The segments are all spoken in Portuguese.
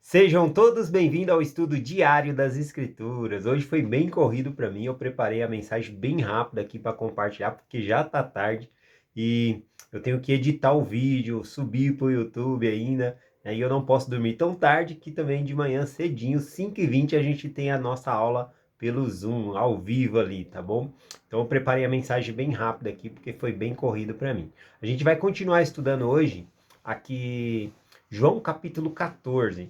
Sejam todos bem-vindos ao estudo diário das Escrituras. Hoje foi bem corrido para mim, eu preparei a mensagem bem rápida aqui para compartilhar, porque já está tarde e eu tenho que editar o vídeo, subir para o YouTube ainda, e eu não posso dormir tão tarde que também de manhã cedinho, 5h20, a gente tem a nossa aula pelo Zoom, ao vivo ali, tá bom? Então eu preparei a mensagem bem rápida aqui, porque foi bem corrido para mim. A gente vai continuar estudando hoje aqui João capítulo 14.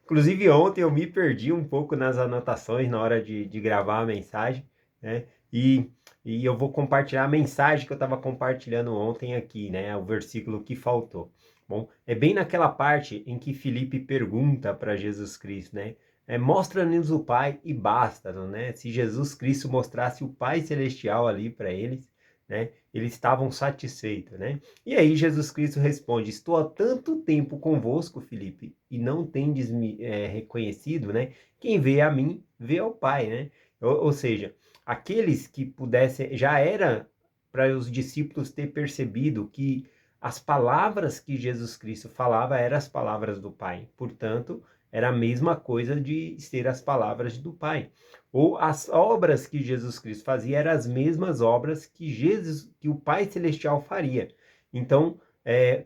Inclusive ontem eu me perdi um pouco nas anotações na hora de gravar a mensagem, né? E eu vou compartilhar a mensagem que eu estava compartilhando ontem aqui, né? O versículo que faltou. Bom, é bem naquela parte em que Filipe pergunta para Jesus Cristo, né? Mostra-nos o Pai e basta, né? Se Jesus Cristo mostrasse o Pai Celestial ali para eles, né? Eles estavam satisfeitos, né? E aí Jesus Cristo responde: estou há tanto tempo convosco, Filipe, e não tendes me reconhecido, né? Quem vê a mim, vê ao Pai, né? Ou seja, aqueles que pudessem, já era para os discípulos ter percebido que as palavras que Jesus Cristo falava eram as palavras do Pai. Portanto, era a mesma coisa de ser as palavras do Pai. Ou as obras que Jesus Cristo fazia eram as mesmas obras que o Pai Celestial faria. Então,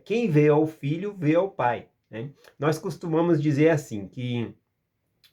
quem vê ao Filho, vê ao Pai, né? Nós costumamos dizer assim, que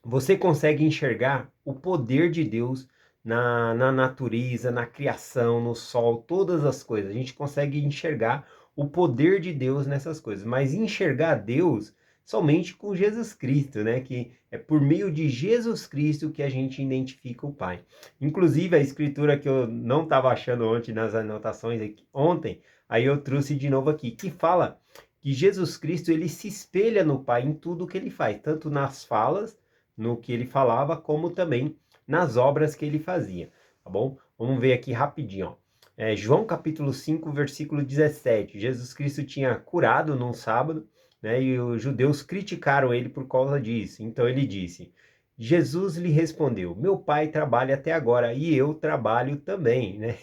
você consegue enxergar o poder de Deus na natureza, na criação, no sol, todas as coisas. A gente consegue enxergar o poder de Deus nessas coisas, mas enxergar Deus somente com Jesus Cristo, né? Que é por meio de Jesus Cristo que a gente identifica o Pai. Inclusive, a escritura que eu não estava achando ontem nas anotações ontem, aí eu trouxe de novo aqui, que fala que Jesus Cristo, ele se espelha no Pai em tudo que ele faz, tanto nas falas, no que ele falava, como também nas obras que ele fazia, tá bom? Vamos ver aqui rapidinho, ó. João capítulo 5, versículo 17. Jesus Cristo tinha curado num sábado, né? E os judeus criticaram ele por causa disso. Então ele disse: Jesus lhe respondeu: meu pai trabalha até agora e eu trabalho também, né?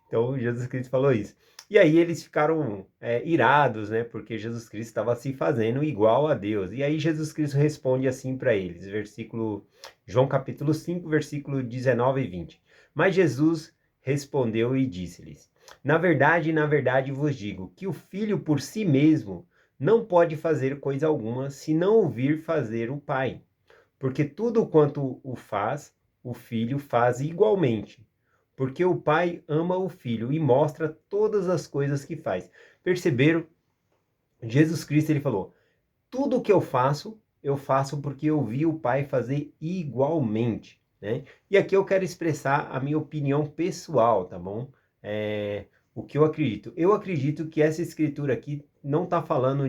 Então Jesus Cristo falou isso. E aí eles ficaram irados, né? Porque Jesus Cristo estava se fazendo igual a Deus. E aí Jesus Cristo responde assim para eles, João capítulo 5, versículo 19 e 20. Mas Jesus respondeu e disse-lhes: na verdade vos digo que o filho por si mesmo não pode fazer coisa alguma se não ouvir fazer o Pai. Porque tudo quanto o faz, o filho faz igualmente, porque o pai ama o filho e mostra todas as coisas que faz. Perceberam? Jesus Cristo, ele falou: tudo o que eu faço porque eu vi o pai fazer igualmente, né? E aqui eu quero expressar a minha opinião pessoal, tá bom? O que eu acredito. Eu acredito que essa escritura aqui não está falando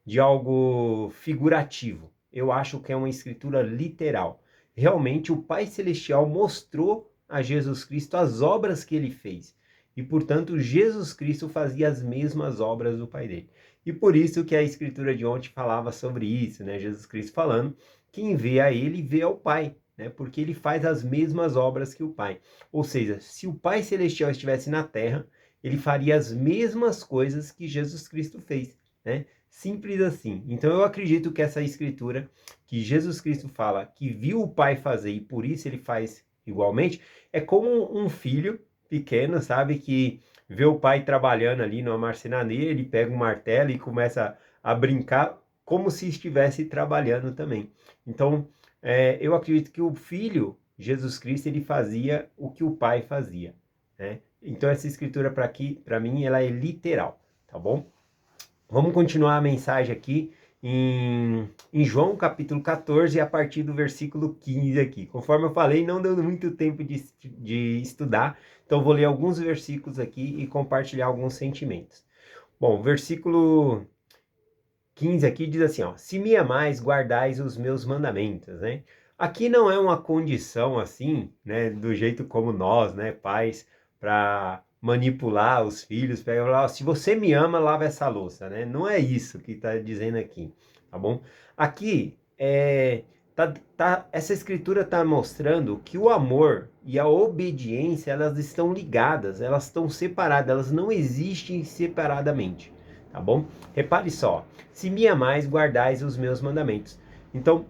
de algo figurativo. Eu acho que é uma escritura literal. Realmente o Pai Celestial mostrou a Jesus Cristo as obras que ele fez. E, portanto, Jesus Cristo fazia as mesmas obras do Pai dele. E por isso que a escritura de ontem falava sobre isso, né? Jesus Cristo falando: quem vê a ele, vê ao Pai, né? Porque ele faz as mesmas obras que o Pai. Ou seja, se o Pai Celestial estivesse na terra, ele faria as mesmas coisas que Jesus Cristo fez, né? Simples assim. Então eu acredito que essa escritura que Jesus Cristo fala que viu o pai fazer e por isso ele faz igualmente, é como um filho pequeno, sabe, que vê o pai trabalhando ali numa marcenaria, ele pega um martelo e começa a brincar como se estivesse trabalhando também. Então, eu acredito que o filho, Jesus Cristo, ele fazia o que o pai fazia, né? Então essa escritura para mim, ela é literal, tá bom? Vamos continuar a mensagem aqui em João capítulo 14, a partir do versículo 15 aqui. Conforme eu falei, não deu muito tempo de estudar, então vou ler alguns versículos aqui e compartilhar alguns sentimentos. Bom, versículo 15 aqui diz assim, ó: se me amais, guardais os meus mandamentos, né? Aqui não é uma condição assim, né, do jeito como nós, né, pais, para manipular os filhos, para falar: ó, se você me ama, lava essa louça, né? Não é isso que está dizendo aqui, tá bom? Aqui essa escritura está mostrando que o amor e a obediência, elas estão ligadas, elas estão separadas, elas não existem separadamente, tá bom? Repare só, se me amais, guardais os meus mandamentos. Então,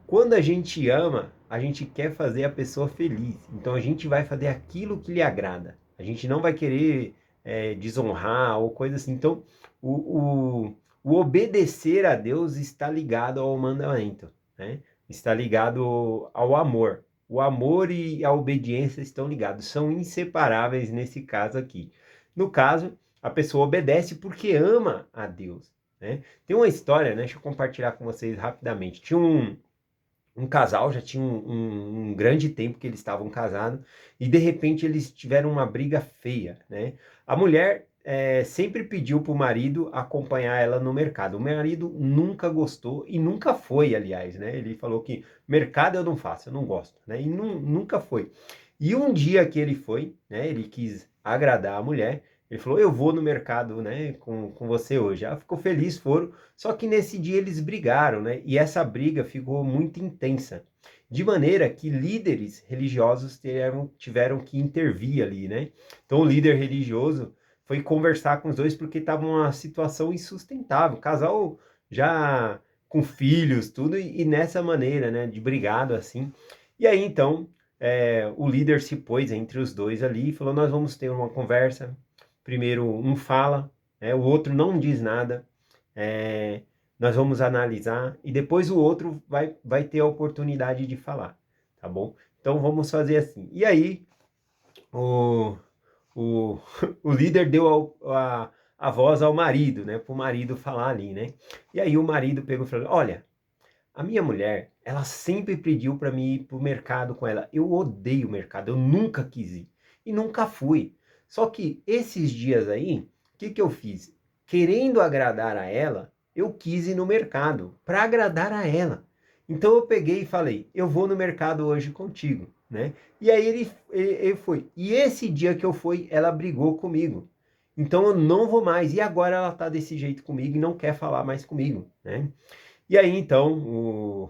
quando a gente ama, a gente quer fazer a pessoa feliz. Então a gente vai fazer aquilo que lhe agrada. A gente não vai querer desonrar ou coisa assim. Então, o obedecer a Deus está ligado ao mandamento, né? Está ligado ao amor. O amor e a obediência estão ligados, são inseparáveis nesse caso aqui. No caso, a pessoa obedece porque ama a Deus, né? Tem uma história, né? Deixa eu compartilhar com vocês rapidamente. Tinha um casal, já tinha um grande tempo que eles estavam casados, e de repente eles tiveram uma briga feia, né? A mulher sempre pediu para o marido acompanhar ela no mercado. O marido nunca gostou e nunca foi, aliás, né? Ele falou que mercado eu não faço, eu não gosto, né? E nunca foi. E um dia que ele foi, né? Ele quis agradar a mulher, ele falou, eu vou no mercado, né, com você hoje. Ela ficou feliz, foram. Só que nesse dia eles brigaram, né? E essa briga ficou muito intensa. De maneira que líderes religiosos tiveram que intervir ali, né? Então o líder religioso foi conversar com os dois porque estava uma situação insustentável. O casal já com filhos, tudo, e nessa maneira, né? De brigado assim. E aí então o líder se pôs entre os dois ali e falou: nós vamos ter uma conversa. Primeiro um fala, né, o outro não diz nada, nós vamos analisar e depois o outro vai ter a oportunidade de falar, tá bom? Então vamos fazer assim. E aí o, o, o líder deu a voz ao marido, né, para o marido falar ali, né? E aí o marido pegou e falou: olha, a minha mulher, ela sempre pediu para mim ir para o mercado com ela. Eu odeio o mercado, eu nunca quis ir. E nunca fui. Só que esses dias aí, o que eu fiz? Querendo agradar a ela, eu quis ir no mercado para agradar a ela. Então eu peguei e falei, eu vou no mercado hoje contigo, né? E aí ele foi. E esse dia que eu fui, ela brigou comigo. Então eu não vou mais. E agora ela tá desse jeito comigo e não quer falar mais comigo, né? E aí, então,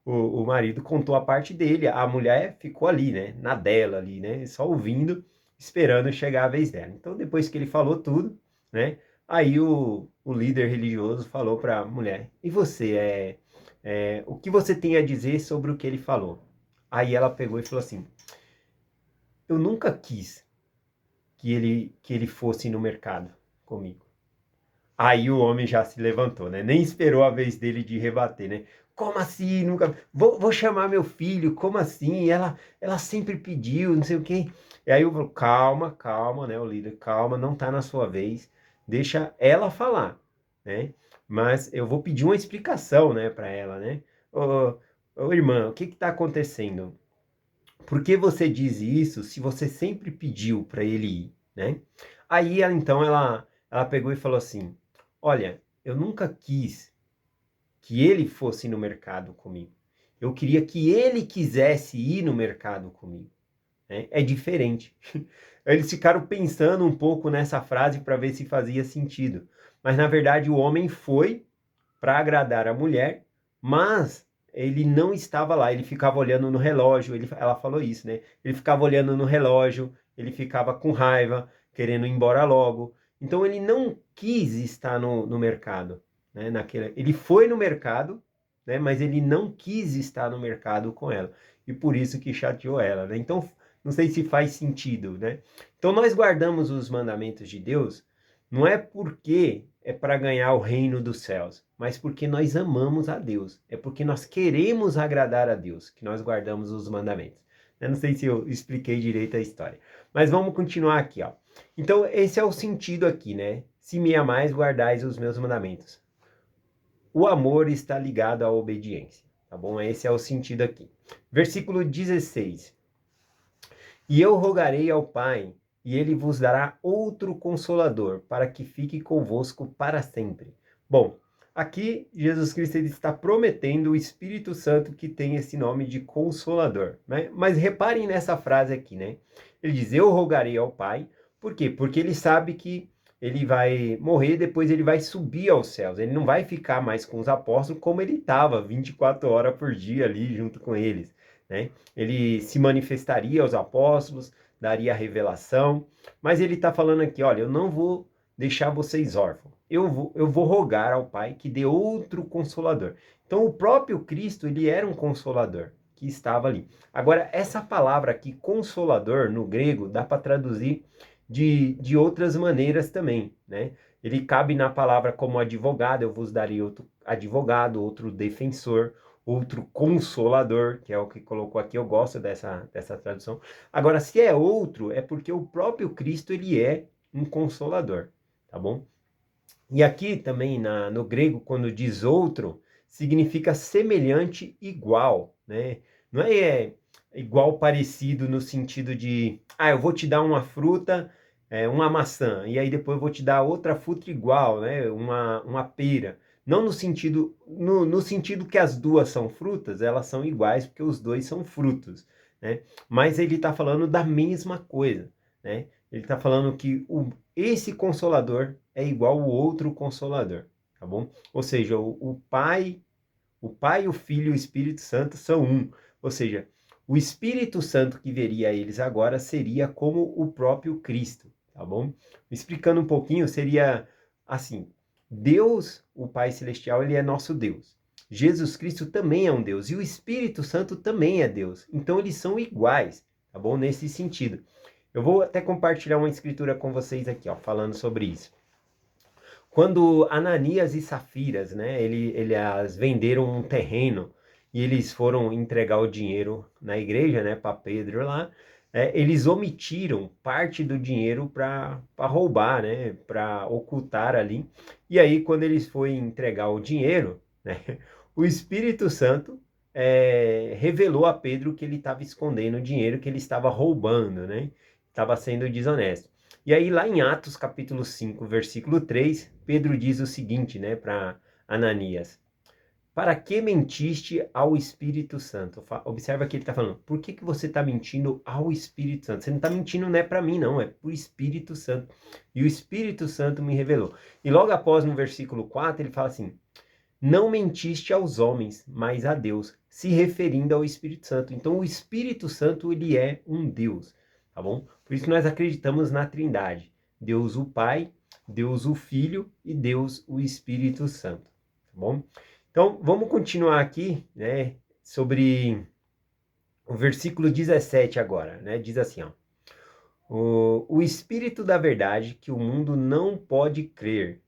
o marido contou a parte dele, a mulher ficou ali, né, na dela ali, né, só ouvindo, esperando chegar a vez dela. Então, depois que ele falou tudo, né, aí o líder religioso falou para a mulher: e você, o que você tem a dizer sobre o que ele falou? Aí ela pegou e falou assim: eu nunca quis que ele fosse no mercado comigo. Aí o homem já se levantou, né? Nem esperou a vez dele de rebater, né? Como assim? Nunca. Vou chamar meu filho, como assim? Ela sempre pediu, não sei o quê. E aí eu falo, calma, calma, né? O líder, calma, não tá na sua vez. Deixa ela falar, né? Mas eu vou pedir uma explicação, né, para ela, né? Ô, irmã, o que que tá acontecendo? Por que você diz isso se você sempre pediu para ele ir, né? Aí então ela pegou e falou assim: olha, eu nunca quis que ele fosse no mercado comigo. Eu queria que ele quisesse ir no mercado comigo, né? É diferente. Eles ficaram pensando um pouco nessa frase para ver se fazia sentido. Mas na verdade o homem foi para agradar a mulher, mas ele não estava lá, ele ficava olhando no relógio, ela falou isso, né? Ele ficava olhando no relógio, ele ficava com raiva, querendo ir embora logo. Então ele não quis estar no mercado, né? Ele foi no mercado, né? Mas ele não quis estar no mercado com ela. E por isso que chateou ela, né? Então, não sei se faz sentido, né? Então nós guardamos os mandamentos de Deus, não é porque é para ganhar o reino dos céus, mas porque nós amamos a Deus. É porque nós queremos agradar a Deus que nós guardamos os mandamentos. Eu não sei se eu expliquei direito a história, mas vamos continuar aqui, ó. Então, esse é o sentido aqui, né? Se me amais, guardais os meus mandamentos. O amor está ligado à obediência, tá bom? Esse é o sentido aqui. Versículo 16. E eu rogarei ao Pai, e ele vos dará outro consolador, para que fique convosco para sempre. Bom, aqui Jesus Cristo ele está prometendo o Espírito Santo que tem esse nome de Consolador, né? Mas reparem nessa frase aqui, né? Ele diz, eu rogarei ao Pai, por quê? Porque ele sabe que ele vai morrer, depois ele vai subir aos céus, ele não vai ficar mais com os apóstolos como ele estava, 24 horas por dia ali junto com eles, né? Ele se manifestaria aos apóstolos, daria a revelação, mas ele está falando aqui, olha, eu não vou deixar vocês órfãos, eu vou rogar ao Pai que dê outro consolador. Então, o próprio Cristo, ele era um consolador que estava ali. Agora, essa palavra aqui, consolador, no grego, dá para traduzir de outras maneiras também, né? Ele cabe na palavra como advogado, eu vos darei outro advogado, outro defensor, outro consolador, que é o que colocou aqui, eu gosto dessa tradução. Agora, se é outro, é porque o próprio Cristo, ele é um consolador, tá bom? E aqui também no grego, quando diz outro, significa semelhante, igual, né? Não é igual, parecido no sentido de, eu vou te dar uma fruta, uma maçã, e aí depois eu vou te dar outra fruta igual, né? Uma pera. Não no sentido que as duas são frutas, elas são iguais porque os dois são frutos, né? Mas ele está falando da mesma coisa, né? Ele está falando que esse consolador é igual o outro consolador, tá bom? Ou seja, o Pai, o Filho e o Espírito Santo são um. Ou seja, o Espírito Santo que veria eles agora seria como o próprio Cristo, tá bom? Explicando um pouquinho, seria assim: Deus, o Pai Celestial, ele é nosso Deus. Jesus Cristo também é um Deus e o Espírito Santo também é Deus. Então eles são iguais, tá bom? Nesse sentido. Eu vou até compartilhar uma escritura com vocês aqui, ó, falando sobre isso. Quando Ananias e Safiras, né, eles venderam um terreno e eles foram entregar o dinheiro na igreja, né, para Pedro lá, eles omitiram parte do dinheiro para roubar, né, para ocultar ali. E aí, quando eles foram entregar o dinheiro, né, o Espírito Santo revelou a Pedro que ele estava escondendo o dinheiro, que ele estava roubando, né, estava sendo desonesto. E aí, lá em Atos, capítulo 5, versículo 3, Pedro diz o seguinte, né, para Ananias: para que mentiste ao Espírito Santo? Observa que ele está falando, por que você está mentindo ao Espírito Santo? Você não está mentindo, não é para mim, não, é para o Espírito Santo. E o Espírito Santo me revelou. E logo após, no versículo 4, ele fala assim: não mentiste aos homens, mas a Deus, se referindo ao Espírito Santo. Então, o Espírito Santo, ele é um Deus, tá bom? Por isso nós acreditamos na Trindade: Deus o Pai, Deus o Filho e Deus o Espírito Santo, tá bom? Então, vamos continuar aqui, né, sobre o versículo 17 agora, né? Diz assim, ó: o Espírito da verdade que o mundo não pode crer,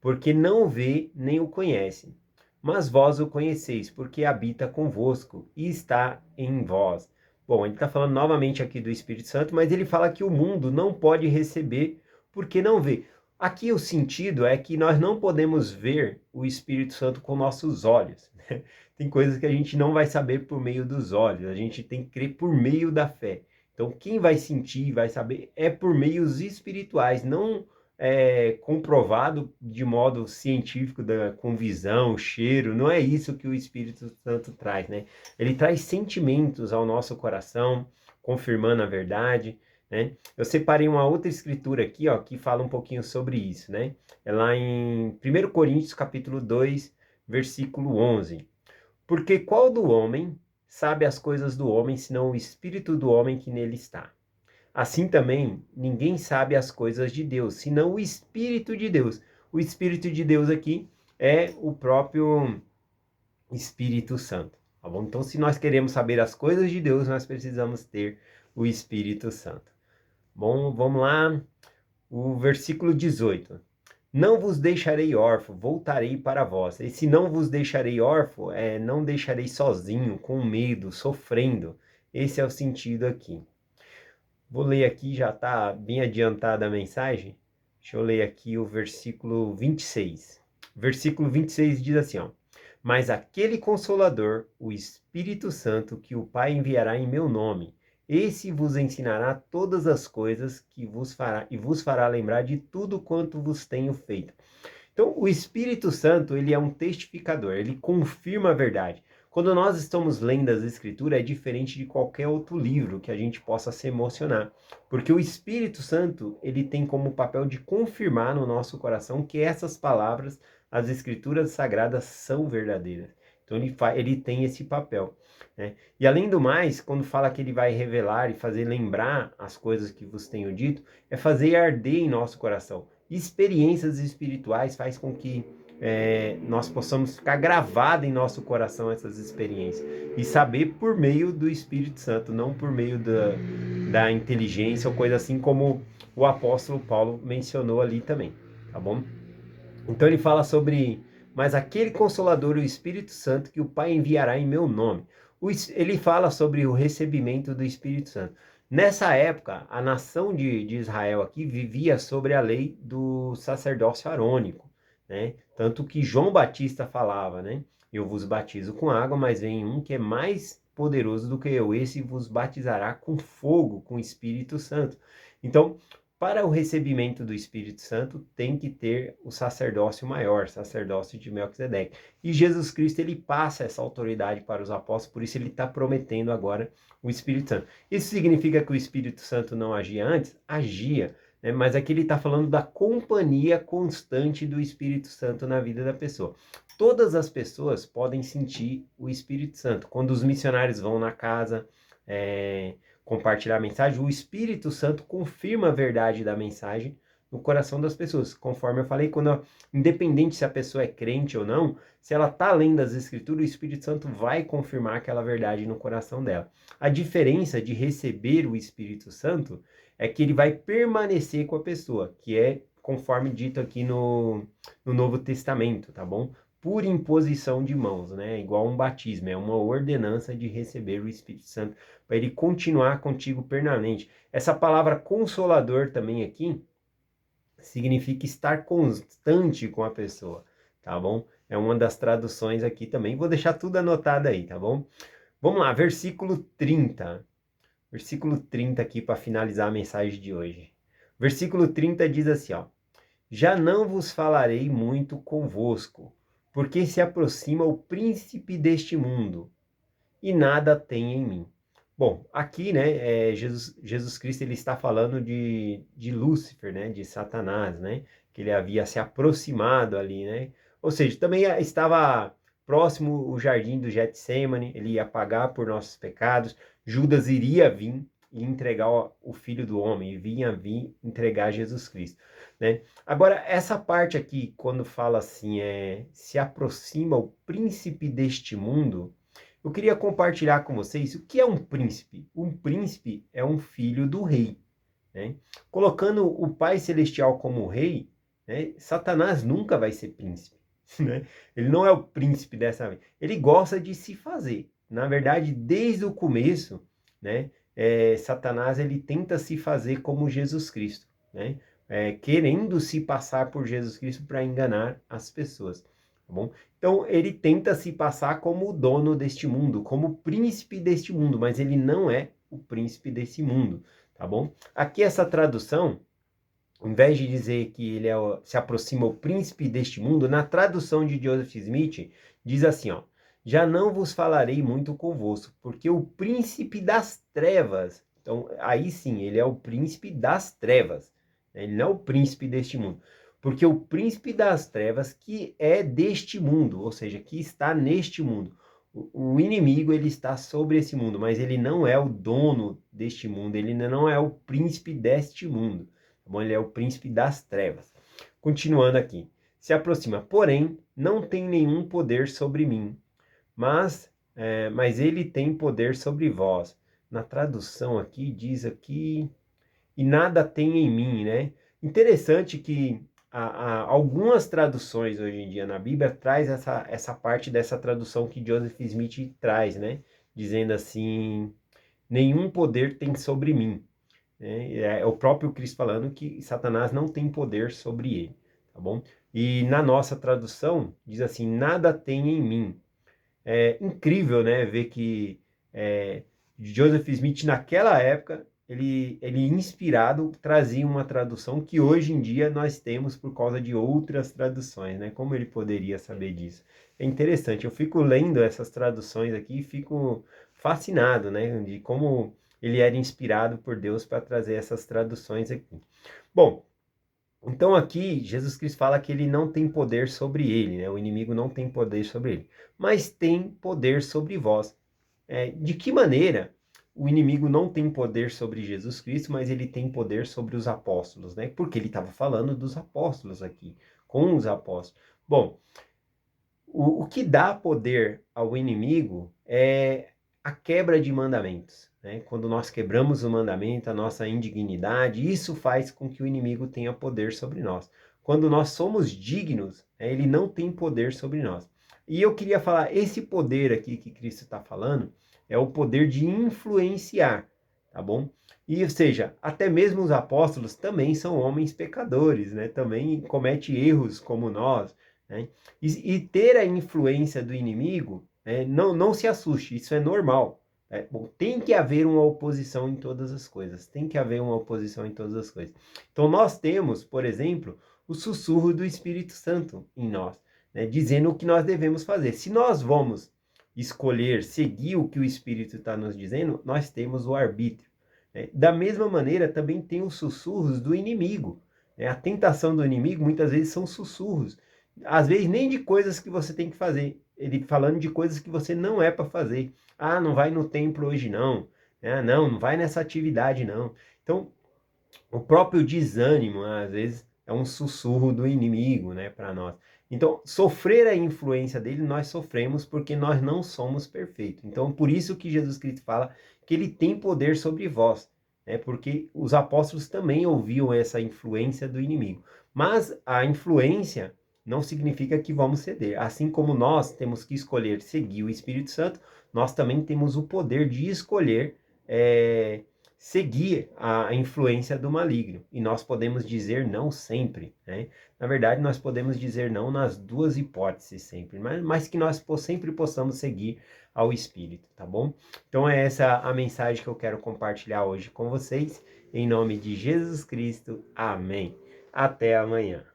porque não o vê nem o conhece. Mas vós o conheceis, porque habita convosco e está em vós. Bom, ele está falando novamente aqui do Espírito Santo, mas ele fala que o mundo não pode receber porque não vê. Aqui o sentido é que nós não podemos ver o Espírito Santo com nossos olhos, né? Tem coisas que a gente não vai saber por meio dos olhos, a gente tem que crer por meio da fé. Então, quem vai sentir, vai saber, é por meios espirituais, não comprovado de modo científico, com visão, cheiro. Não é isso que o Espírito Santo traz, né? Ele traz sentimentos ao nosso coração, confirmando a verdade, né? Eu separei uma outra escritura aqui, ó, que fala um pouquinho sobre isso, né? É lá em 1 Coríntios, capítulo 2, versículo 11. Porque qual do homem sabe as coisas do homem, senão o espírito do homem que nele está? Assim também, ninguém sabe as coisas de Deus, senão o Espírito de Deus. O Espírito de Deus aqui é o próprio Espírito Santo, tá bom? Então, se nós queremos saber as coisas de Deus, nós precisamos ter o Espírito Santo. Bom, vamos lá, o versículo 18. Não vos deixarei órfão, voltarei para vós. E se não vos deixarei órfão, não deixarei sozinho, com medo, sofrendo. Esse é o sentido aqui. Vou ler aqui, já está bem adiantada a mensagem. Deixa eu ler aqui o versículo 26. Versículo 26 diz assim, ó: mas aquele Consolador, o Espírito Santo, que o Pai enviará em meu nome, esse vos ensinará todas as coisas que vos fará lembrar de tudo quanto vos tenho feito. Então, o Espírito Santo, ele é um testificador, ele confirma a verdade. Quando nós estamos lendo as Escrituras, é diferente de qualquer outro livro que a gente possa se emocionar. Porque o Espírito Santo, ele tem como papel de confirmar no nosso coração que essas palavras, as Escrituras Sagradas, são verdadeiras. Então, ele tem esse papel, né? E além do mais, quando fala que ele vai revelar e fazer lembrar as coisas que vos tenho dito, é fazer arder em nosso coração. experiências espirituais faz com que nós possamos ficar gravado em nosso coração essas experiências e saber por meio do Espírito Santo, não por meio da inteligência ou coisa assim, como o apóstolo Paulo mencionou ali também, tá bom? Então ele fala sobre, mas aquele Consolador, o Espírito Santo, que o Pai enviará em meu nome. Ele fala sobre o recebimento do Espírito Santo. Nessa época, a nação de Israel aqui vivia sobre a lei do sacerdócio arônico, né? Tanto que João Batista falava, né? Eu vos batizo com água, mas vem um que é mais poderoso do que eu, esse vos batizará com fogo, com Espírito Santo. Então, para o recebimento do Espírito Santo, tem que ter o sacerdócio maior, sacerdócio de Melquisedeque. E Jesus Cristo, ele passa essa autoridade para os apóstolos, por isso ele está prometendo agora o Espírito Santo. Isso significa que o Espírito Santo não agia antes? Agia, né? Mas aqui ele está falando da companhia constante do Espírito Santo na vida da pessoa. Todas as pessoas podem sentir o Espírito Santo. Quando os missionários vão na casa, compartilhar a mensagem, o Espírito Santo confirma a verdade da mensagem no coração das pessoas. Conforme eu falei, independente se a pessoa é crente ou não, se ela está lendo as Escrituras, o Espírito Santo vai confirmar aquela verdade no coração dela. A diferença de receber o Espírito Santo é que ele vai permanecer com a pessoa, que é conforme dito aqui no Novo Testamento, tá bom? Por imposição de mãos, né? Igual um batismo, é uma ordenança de receber o Espírito Santo para ele continuar contigo permanente. Essa palavra consolador também aqui significa estar constante com a pessoa, tá bom? É uma das traduções aqui também. Vou deixar tudo anotado aí, tá bom? Vamos lá, versículo 30. Versículo 30 aqui para finalizar a mensagem de hoje. Versículo 30 diz assim, ó: já não vos falarei muito convosco, porque se aproxima o príncipe deste mundo, e nada tem em mim. Bom, aqui, né, Jesus Cristo, ele está falando de Lúcifer, né, de Satanás, né, que ele havia se aproximado ali, né, ou seja, também estava próximo o jardim do Getsêmani, ele ia pagar por nossos pecados, Judas iria vir e entregar o Filho do Homem, e vinha vir entregar Jesus Cristo, né. Agora, essa parte aqui, quando fala assim, se aproxima o príncipe deste mundo, eu queria compartilhar com vocês o que é um príncipe. Um príncipe é um filho do rei, né? Colocando o Pai Celestial como rei, né, Satanás nunca vai ser príncipe, né? Ele não é o príncipe dessa vez. Ele gosta de se fazer. Na verdade, desde o começo, né, Satanás ele tenta se fazer como Jesus Cristo, né? Querendo se passar por Jesus Cristo para enganar as pessoas. Tá bom? Então, ele tenta se passar como o dono deste mundo, como o príncipe deste mundo, mas ele não é o príncipe desse mundo, tá bom? Aqui essa tradução, ao invés de dizer que ele se aproxima o príncipe deste mundo, na tradução de Joseph Smith, diz assim, ó: já não vos falarei muito convosco, porque o príncipe das trevas, então aí sim, ele é o príncipe das trevas, né? Ele não é o príncipe deste mundo. Porque o príncipe das trevas que é deste mundo, ou seja, que está neste mundo. O inimigo, ele está sobre esse mundo, mas ele não é o dono deste mundo, ele não é o príncipe deste mundo. Tá bom? Ele é o príncipe das trevas. Continuando aqui. Se aproxima, porém, não tem nenhum poder sobre mim, mas ele tem poder sobre vós. Na tradução aqui, diz aqui, e nada tem em mim, né? Interessante que algumas traduções hoje em dia na Bíblia traz essa parte dessa tradução que Joseph Smith traz, né? Dizendo assim, nenhum poder tem sobre mim. Né? É o próprio Cristo falando que Satanás não tem poder sobre ele, tá bom? E na nossa tradução diz assim, nada tem em mim. É incrível, né? Ver que Joseph Smith naquela época ele inspirado trazia uma tradução que hoje em dia nós temos por causa de outras traduções, né? Como ele poderia saber disso? É interessante, eu fico lendo essas traduções aqui e fico fascinado, né? De como ele era inspirado por Deus para trazer essas traduções aqui. Bom, então aqui Jesus Cristo fala que ele não tem poder sobre ele, né? O inimigo não tem poder sobre ele, mas tem poder sobre vós. De que maneira o inimigo não tem poder sobre Jesus Cristo, mas ele tem poder sobre os apóstolos, né? Porque ele estava falando dos apóstolos aqui, com os apóstolos. Bom, o que dá poder ao inimigo é a quebra de mandamentos, né? Quando nós quebramos o mandamento, a nossa indignidade, isso faz com que o inimigo tenha poder sobre nós. Quando nós somos dignos, né, ele não tem poder sobre nós. E eu queria falar, esse poder aqui que Cristo está falando é o poder de influenciar, tá bom? E, ou seja, até mesmo os apóstolos também são homens pecadores, né? Também cometem erros como nós, né? E ter a influência do inimigo, né, não se assuste, isso é normal. Né? Bom, tem que haver uma oposição em todas as coisas, tem que haver uma oposição em todas as coisas. Então nós temos, por exemplo, o sussurro do Espírito Santo em nós, né, dizendo o que nós devemos fazer. Se nós vamos escolher seguir o que o Espírito está nos dizendo, nós temos o arbítrio. Né? Da mesma maneira, também tem os sussurros do inimigo. Né? A tentação do inimigo muitas vezes são sussurros, às vezes nem de coisas que você tem que fazer, ele falando de coisas que você não é para fazer. Ah, não vai no templo hoje não, não vai nessa atividade não. Então, o próprio desânimo, às vezes, é um sussurro do inimigo, né, para nós. Então, sofrer a influência dele, nós sofremos porque nós não somos perfeitos. Então, por isso que Jesus Cristo fala que ele tem poder sobre vós, né, porque os apóstolos também ouviam essa influência do inimigo. Mas a influência não significa que vamos ceder. Assim como nós temos que escolher seguir o Espírito Santo, nós também temos o poder de escolher seguir a influência do maligno. E nós podemos dizer não sempre, né? Na verdade, nós podemos dizer não nas duas hipóteses sempre, mas que nós sempre possamos seguir ao Espírito, tá bom? Então é essa a mensagem que eu quero compartilhar hoje com vocês. Em nome de Jesus Cristo, amém. Até amanhã.